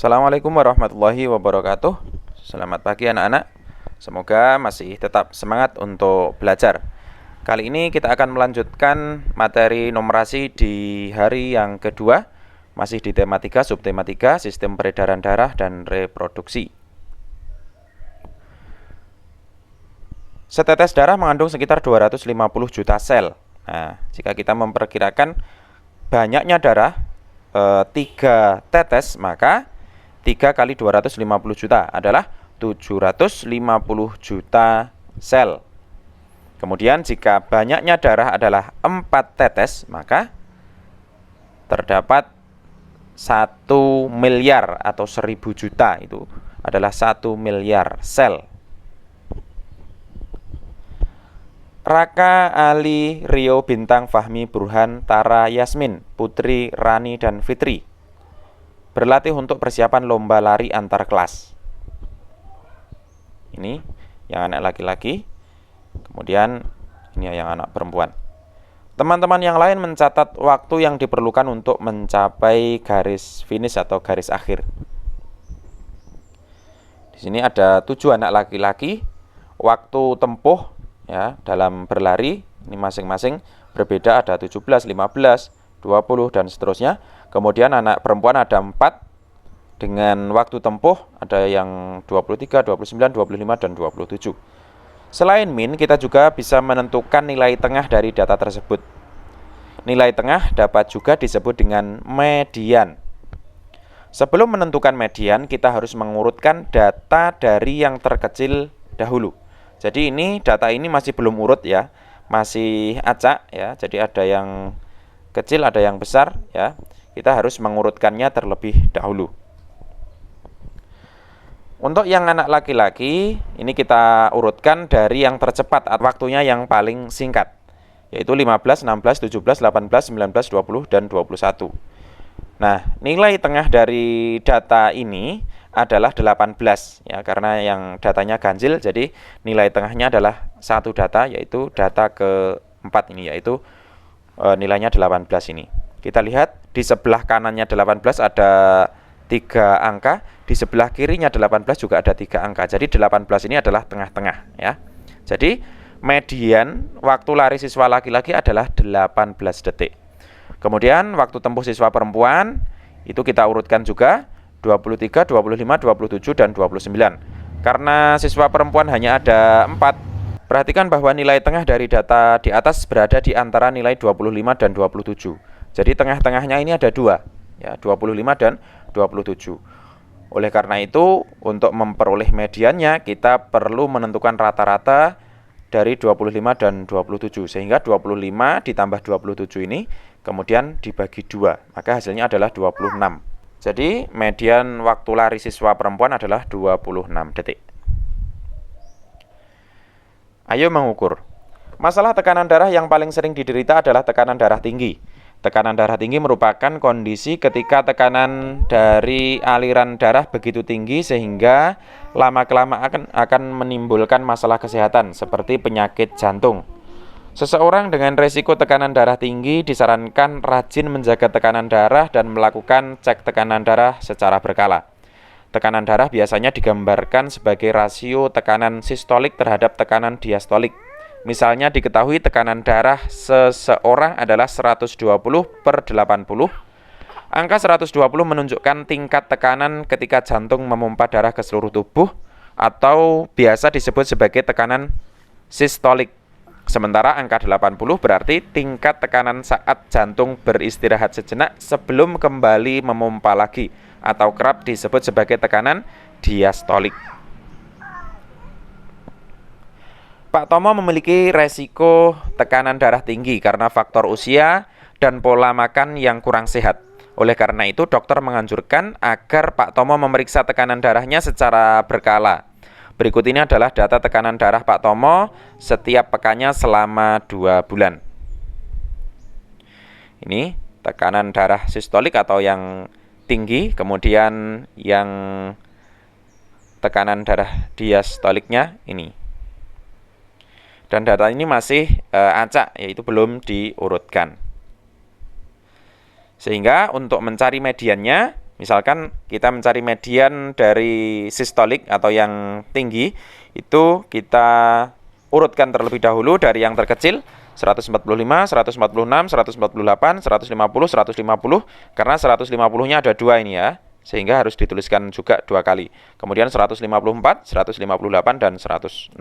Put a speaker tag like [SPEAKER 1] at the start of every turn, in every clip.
[SPEAKER 1] Assalamualaikum warahmatullahi wabarakatuh. Selamat pagi anak-anak. Semoga masih tetap semangat untuk belajar. Kali ini kita akan melanjutkan materi numerasi di hari yang kedua. Masih di tema 3, subtema 3, sistem peredaran darah dan reproduksi. Setetes darah mengandung sekitar 250 juta sel. Nah, jika kita memperkirakan banyaknya darah 3 tetes, maka 3 kali 250 juta adalah 750 juta sel. Kemudian jika banyaknya darah adalah 4 tetes, maka terdapat 1 miliar atau 1000 juta, itu adalah 1 miliar sel. Raka, Ali, Rio, Bintang, Fahmi, Burhan, Tara, Yasmin, Putri, Rani, dan Fitri berlatih untuk persiapan lomba lari antar kelas. Ini yang anak laki-laki, kemudian ini yang anak perempuan. Teman-teman yang lain mencatat waktu yang diperlukan untuk mencapai garis finish atau garis akhir. Di sini ada 7 anak laki-laki. Waktu tempuh ya dalam berlari ini masing-masing berbeda, ada 17, 15, 20 dan seterusnya. Kemudian anak perempuan ada 4 dengan waktu tempuh ada yang 23, 29, 25 dan 27. Selain min, kita juga bisa menentukan nilai tengah dari data tersebut. Nilai tengah dapat juga disebut dengan median. Sebelum menentukan median, kita harus mengurutkan data dari yang terkecil dahulu. Jadi ini data ini masih belum urut ya, masih acak ya. Jadi ada yang kecil, ada yang besar ya. Kita harus mengurutkannya terlebih dahulu. Untuk yang anak laki-laki, ini kita urutkan dari yang tercepat, waktunya yang paling singkat, yaitu 15, 16, 17, 18, 19, 20, dan 21. Nah, nilai tengah dari data ini adalah 18 ya, karena yang datanya ganjil, jadi nilai tengahnya adalah satu data, yaitu data keempat ini, yaitu nilainya 18 ini. Kita lihat di sebelah kanannya 18 ada 3 angka, di sebelah kirinya 18 juga ada 3 angka. Jadi 18 ini adalah tengah-tengah ya. Jadi median waktu lari siswa laki-laki adalah 18 detik. Kemudian waktu tempuh siswa perempuan itu kita urutkan juga 23, 25, 27 dan 29. Karena siswa perempuan hanya ada 4, perhatikan bahwa nilai tengah dari data di atas berada di antara nilai 25 dan 27. Jadi tengah-tengahnya ini ada 2, ya, 25 dan 27. Oleh karena itu, untuk memperoleh mediannya, kita perlu menentukan rata-rata dari 25 dan 27. Sehingga 25 ditambah 27 ini kemudian dibagi 2. Maka hasilnya adalah 26. Jadi median waktu lari siswa perempuan adalah 26 detik. Ayo mengukur. Masalah tekanan darah yang paling sering diderita adalah tekanan darah tinggi. Tekanan darah tinggi merupakan kondisi ketika tekanan dari aliran darah begitu tinggi sehingga lama-kelamaan akan menimbulkan masalah kesehatan seperti penyakit jantung. Seseorang dengan resiko tekanan darah tinggi disarankan rajin menjaga tekanan darah dan melakukan cek tekanan darah secara berkala. Tekanan darah biasanya digambarkan sebagai rasio tekanan sistolik terhadap tekanan diastolik. Misalnya diketahui tekanan darah seseorang adalah 120/80. Angka 120 menunjukkan tingkat tekanan ketika jantung memompa darah ke seluruh tubuh atau biasa disebut sebagai tekanan sistolik. Sementara angka 80 berarti tingkat tekanan saat jantung beristirahat sejenak sebelum kembali memompa lagi atau kerap disebut sebagai tekanan diastolik. Pak Tomo memiliki resiko tekanan darah tinggi karena faktor usia dan pola makan yang kurang sehat. Oleh karena itu, dokter menganjurkan agar Pak Tomo memeriksa tekanan darahnya secara berkala. Berikut ini adalah data tekanan darah Pak Tomo setiap pekannya selama 2 bulan. Ini tekanan darah sistolik atau yang tinggi, kemudian yang tekanan darah diastoliknya ini. Dan data ini masih acak, yaitu belum diurutkan. Sehingga untuk mencari mediannya, Misalkan kita mencari median dari sistolik atau yang tinggi, itu kita urutkan terlebih dahulu dari yang terkecil, 145, 146, 148, 150, 150, karena 150-nya ada dua ini ya, sehingga harus dituliskan juga dua kali. Kemudian 154, 158, dan 160.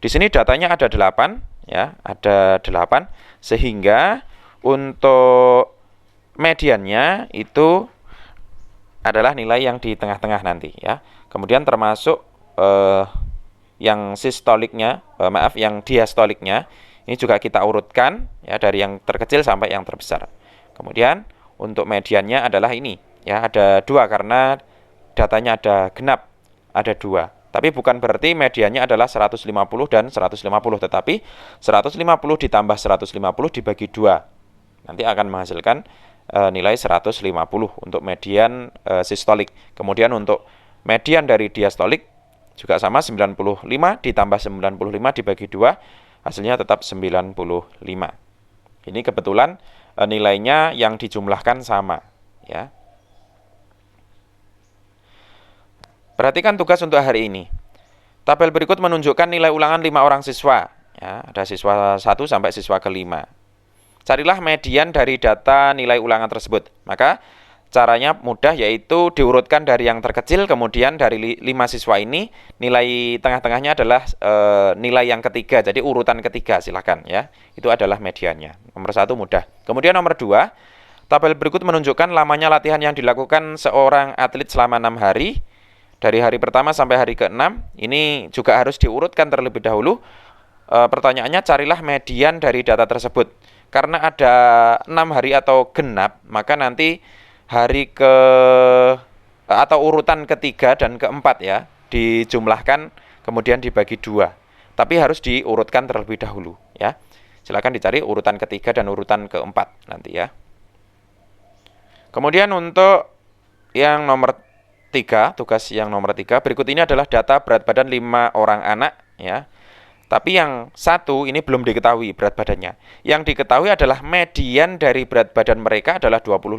[SPEAKER 1] Di sini datanya ada 8, ya, ada 8, sehingga untuk mediannya itu adalah nilai yang di tengah-tengah nanti ya. Kemudian termasuk yang sistoliknya, yang diastoliknya, ini juga kita urutkan ya dari yang terkecil sampai yang terbesar. Kemudian untuk mediannya adalah ini ya, ada 2 karena datanya ada genap, ada 2. Tapi bukan berarti mediannya adalah 150 dan 150, tetapi 150 ditambah 150 dibagi 2. Nanti akan menghasilkan nilai 150 untuk median sistolik. Kemudian untuk median dari diastolik juga sama, 95 ditambah 95 dibagi 2, hasilnya tetap 95. Ini kebetulan nilainya yang dijumlahkan sama ya. Perhatikan tugas untuk hari ini. Tabel berikut menunjukkan nilai ulangan 5 orang siswa ya, ada siswa 1 sampai siswa ke-5. Carilah median dari data nilai ulangan tersebut. Maka caranya mudah, yaitu diurutkan dari yang terkecil, kemudian dari 5 siswa ini nilai tengah-tengahnya adalah nilai yang ketiga, jadi urutan ketiga silahkan ya. Itu adalah mediannya. Nomor 1 mudah. Kemudian nomor 2, tabel berikut menunjukkan lamanya latihan yang dilakukan seorang atlet selama 6 hari. Dari hari pertama sampai hari ke-6, ini juga harus diurutkan terlebih dahulu. Pertanyaannya, carilah median dari data tersebut. Karena ada 6 hari atau genap, maka nanti hari atau urutan ketiga dan keempat ya, dijumlahkan kemudian dibagi 2. Tapi harus diurutkan terlebih dahulu ya. Silakan dicari urutan ketiga dan urutan keempat nanti ya. Kemudian untuk yang nomor 3, tugas yang nomor 3, berikut ini adalah data berat badan 5 orang anak ya. Tapi yang 1 ini belum diketahui berat badannya. Yang diketahui adalah median dari berat badan mereka adalah 25.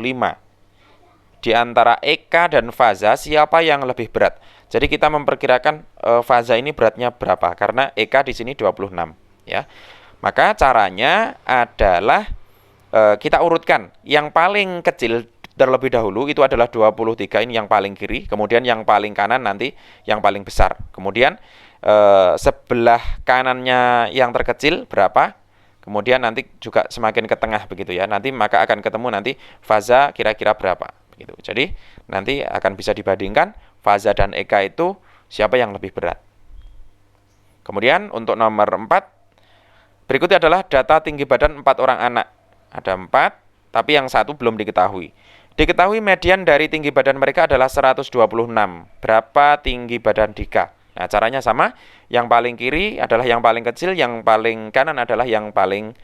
[SPEAKER 1] Di antara Eka dan Faza, siapa yang lebih berat? Jadi kita memperkirakan Faza ini beratnya berapa? Karena Eka di sini 26 ya. Maka caranya adalah kita urutkan. Yang paling kecil terlebih dahulu itu adalah 23, ini yang paling kiri. Kemudian yang paling kanan nanti yang paling besar. Kemudian sebelah kanannya yang terkecil berapa, kemudian nanti juga semakin ke tengah begitu ya, nanti maka akan ketemu nanti Faza kira-kira berapa begitu. Jadi nanti akan bisa dibandingkan Faza dan Eka itu siapa yang lebih berat. Kemudian untuk nomor 4, berikutnya adalah data tinggi badan 4 orang anak. Ada 4, tapi yang 1 belum diketahui. Diketahui median dari tinggi badan mereka adalah 126. Berapa tinggi badan Dika? Nah, caranya sama. Yang paling kiri adalah yang paling kecil, yang paling kanan adalah yang paling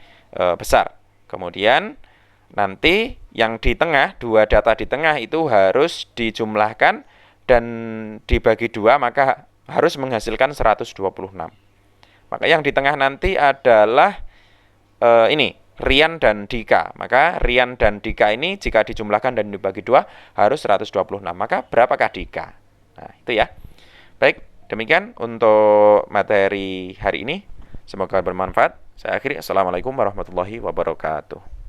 [SPEAKER 1] besar. Kemudian nanti yang di tengah, 2 data di tengah itu harus dijumlahkan dan dibagi 2, maka harus menghasilkan 126. Maka yang di tengah nanti adalah ini, Rian dan Dika. Maka Rian dan Dika ini jika dijumlahkan dan dibagi 2 harus 126. Maka berapakah Dika? Nah, itu ya. Baik. Demikian untuk materi hari ini. Semoga bermanfaat. Saya akhiri. Assalamualaikum warahmatullahi wabarakatuh.